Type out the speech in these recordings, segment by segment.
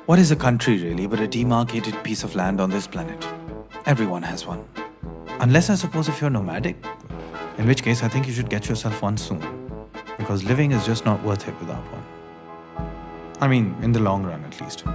What is a country really but a demarcated piece of land on this planet? Everyone has one. Unless I suppose if you're nomadic, in which case I think you should get yourself one soon. Because living is just not worth it without one. I mean, in the long run at least.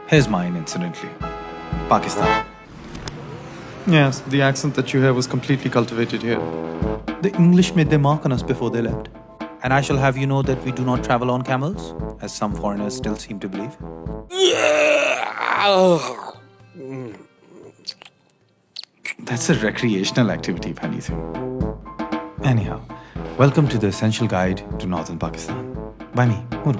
Here's mine, incidentally. Pakistan. Yes, the accent that you have was completely cultivated here. The English made their mark on us before they left. And I shall have you know that we do not travel on camels, as some foreigners still seem to believe. That's a recreational activity, Panithu. Anyhow, welcome to the Essential Guide to Northern Pakistan. By me, Uru.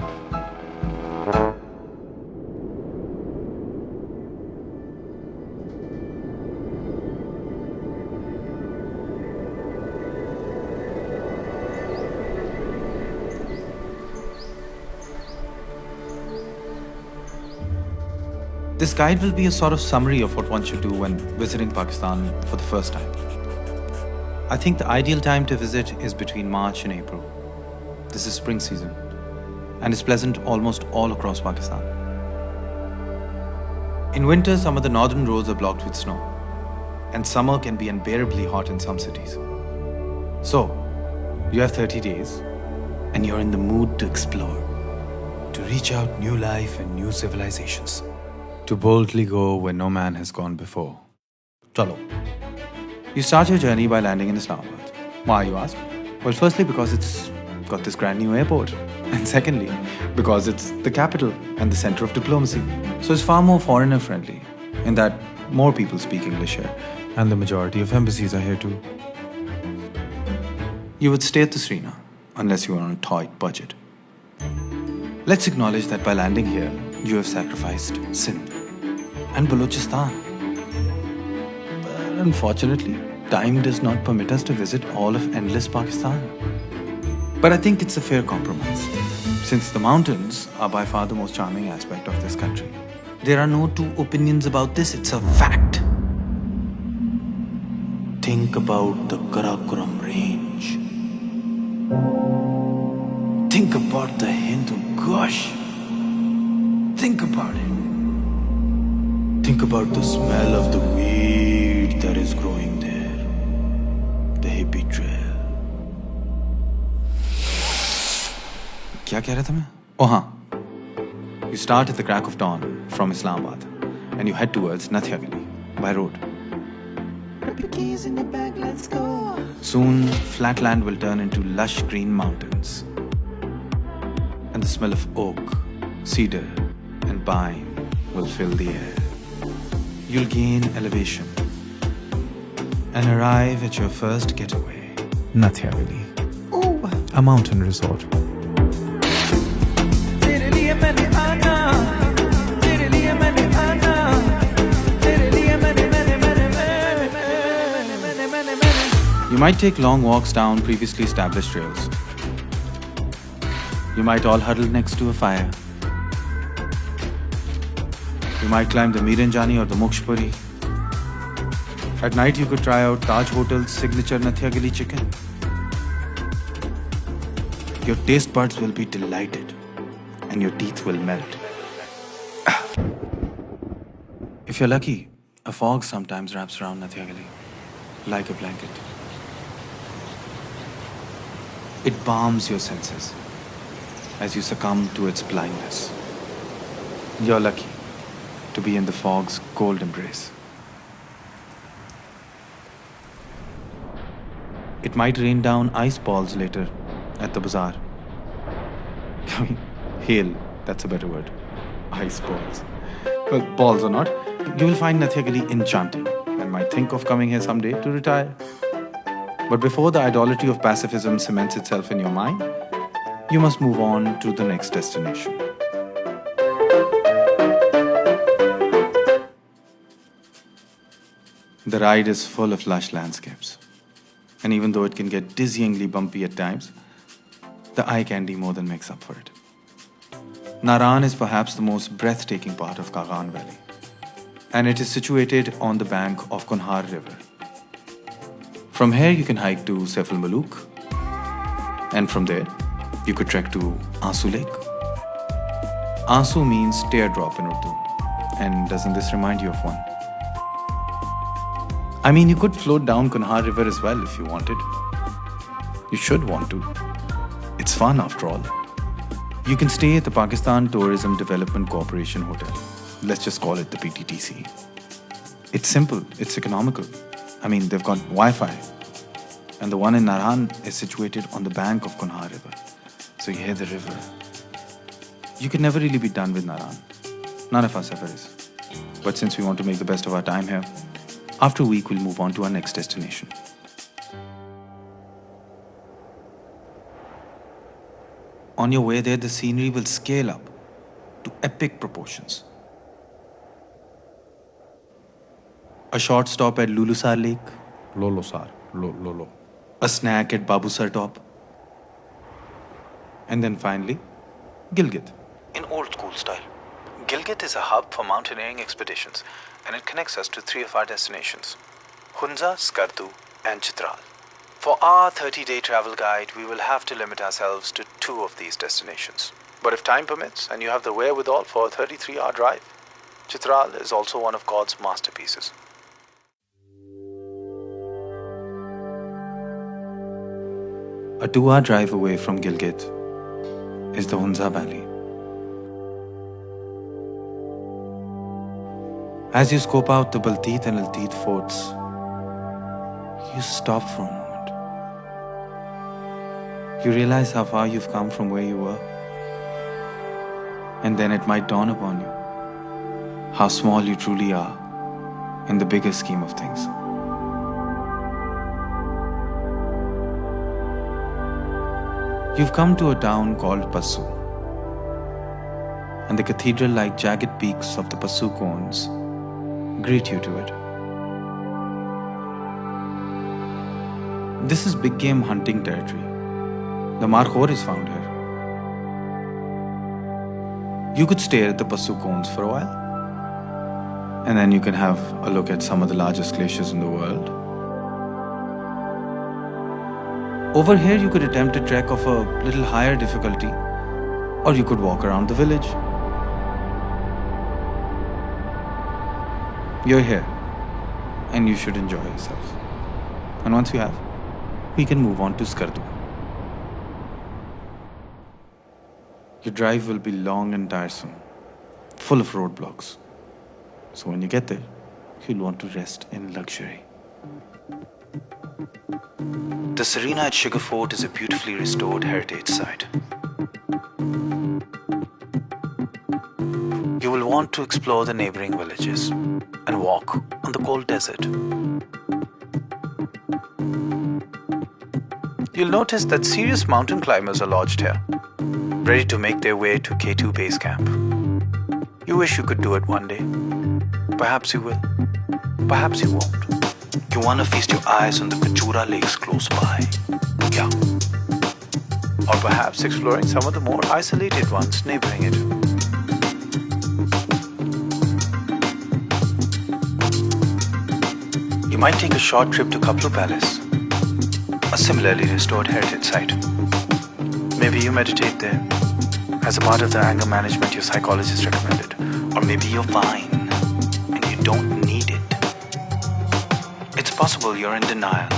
This guide will be a sort of summary of what one should do when visiting Pakistan for the first time. I think the ideal time to visit is between March and April. This is spring season, and it's pleasant almost all across Pakistan. In winter, some of the northern roads are blocked with snow, and summer can be unbearably hot in some cities. So, you have 30 days, and you're in the mood to explore, to reach out new life and new civilizations. To boldly go where no man has gone before. Chalo. You start your journey by landing in Islamabad. Why, you ask? Well, firstly, because it's got this grand new airport. And secondly, because it's the capital and the center of diplomacy. So it's far more foreigner friendly, in that more people speak English here. And the majority of embassies are here too. You would stay at the Srina, unless you are on a tight budget. Let's acknowledge that by landing here, you have sacrificed Sindh and Balochistan. But unfortunately, time does not permit us to visit all of endless Pakistan. But I think it's a fair compromise, since the mountains are by far the most charming aspect of this country. There are no two opinions about this, it's a fact. Think about the Karakoram range. Think about the Hindu Kush. Think about it. Think about the smell of the weed that is growing there. The hippie trail. क्या कह रहा था मैं? Oh हाँ. You start at the crack of dawn from Islamabad and you head towards Nathia Gali by road. Grab your keys in your bag, let's go. Soon, flat land will turn into lush green mountains. And the smell of oak, cedar, and pine will fill the air. You'll gain elevation and arrive at your first getaway, Nathia Gali, a mountain resort. You might take long walks down previously established trails. You might all huddle next to a fire. You might climb the Miranjani or the Mokshpuri. At night, you could try out Taj Hotel's signature Nathia Gali chicken. Your taste buds will be delighted and your teeth will melt. If you're lucky, a fog sometimes wraps around Nathia Gali like a blanket. It balms your senses as you succumb to its blindness. You're lucky to be in the fog's cold embrace. It might rain down ice balls later at the bazaar. I mean, hail, that's a better word. Ice balls. Well, balls or not, you will find Nathia Gali enchanting and might think of coming here someday to retire. But before the idolatry of pacifism cements itself in your mind, you must move on to the next destination. The ride is full of lush landscapes. And even though it can get dizzyingly bumpy at times, the eye candy more than makes up for it. Naran is perhaps the most breathtaking part of Kagan Valley. And it is situated on the bank of Kunhar River. From here you can hike to Saiful Muluk, And from there, you could trek to Aansu Lake. Aansu means teardrop in Urdu. And doesn't this remind you of one? I mean, you could float down Kunhar River as well if you wanted. You should want to. It's fun after all. You can stay at the Pakistan Tourism Development Corporation Hotel. Let's just call it the PTTC. It's simple, it's economical. I mean, they've got Wi-Fi. And the one in Naran is situated on the bank of Kunhar River. So you hear the river. You can never really be done with Naran. None of us ever is. But since we want to make the best of our time here, after a week we'll move on to our next destination. On your way there, the scenery will scale up to epic proportions. A short stop at Lulusar Lake. Lolo. A snack at Babusar Top. And then finally, Gilgit. In old school style. Gilgit is a hub for mountaineering expeditions, and it connects us to 3 of our destinations: Hunza, Skardu, and Chitral. For our 30-day travel guide, we will have to limit ourselves to 2 of these destinations. But if time permits and you have the wherewithal for a 33-hour drive, Chitral is also one of God's masterpieces. A 2-hour drive away from Gilgit is the Hunza Valley. As you scope out the Balteet and Alteet forts, you stop for a moment. You realize how far you've come from where you were. And then it might dawn upon you how small you truly are in the bigger scheme of things. You've come to a town called Passu, and the cathedral-like jagged peaks of the Passu cones greet you to it. This is big game hunting territory. The markhor is found here. You could stare at the Passu cones for a while, and then you can have a look at some of the largest glaciers in the world. Over here, you could attempt a trek of a little higher difficulty, or you could walk around the village. You're here, and you should enjoy yourself. And once you have, we can move on to Skardu. Your drive will be long and tiresome, full of roadblocks. So when you get there, you'll want to rest in luxury. The Serena at Sugar Fort is a beautifully restored heritage site. You will want to explore the neighboring villages and walk on the cold desert. You'll notice that serious mountain climbers are lodged here, ready to make their way to K2 base camp. You wish you could do it one day. Perhaps you will. Perhaps you won't. You want to feast your eyes on the Kachura lakes close by. Yeah. Or perhaps exploring some of the more isolated ones neighboring it. You might take a short trip to Kaplu Palace, a similarly restored heritage site. Maybe you meditate there as a part of the anger management your psychologist recommended. Or maybe you're fine and you don't need it. It's possible you're in denial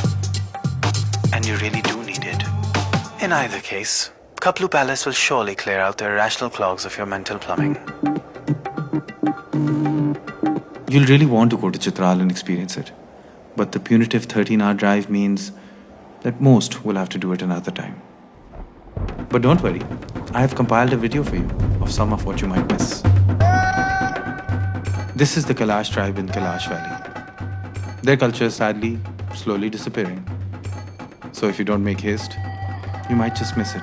and you really do need it. In either case, Kaplu Palace will surely clear out the irrational clogs of your mental plumbing. You'll really want to go to Chitral and experience it, but the punitive 13-hour drive means that most will have to do it another time. But don't worry, I have compiled a video for you of some of what you might miss. This is the Kailash tribe in Kailash Valley. Their culture is sadly, slowly disappearing. So if you don't make haste, you might just miss it.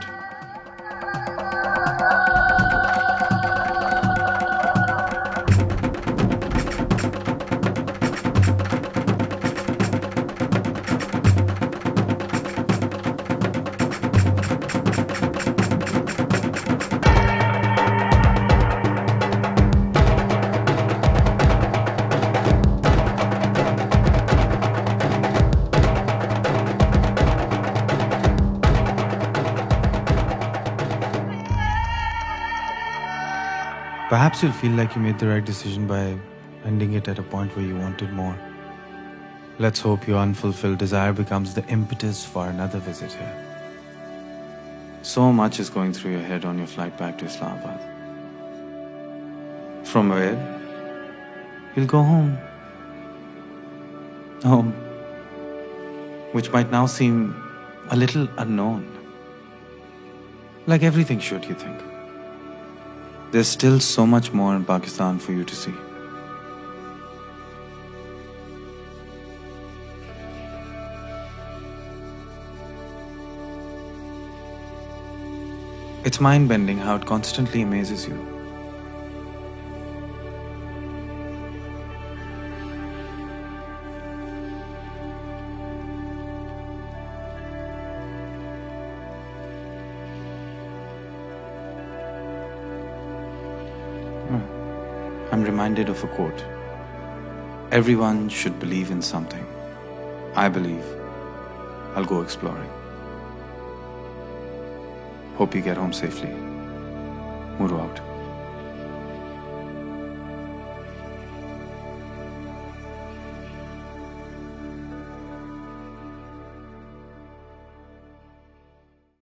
Perhaps you'll feel like you made the right decision by ending it at a point where you wanted more. Let's hope your unfulfilled desire becomes the impetus for another visit here. So much is going through your head on your flight back to Islamabad. From where? You'll go home. Home. Which might now seem a little unknown. Like everything should, you think. There's still so much more in Pakistan for you to see. It's mind-bending how it constantly amazes you. I'm reminded of a quote. Everyone should believe in something. I believe. I'll go exploring. Hope you get home safely. Muru out.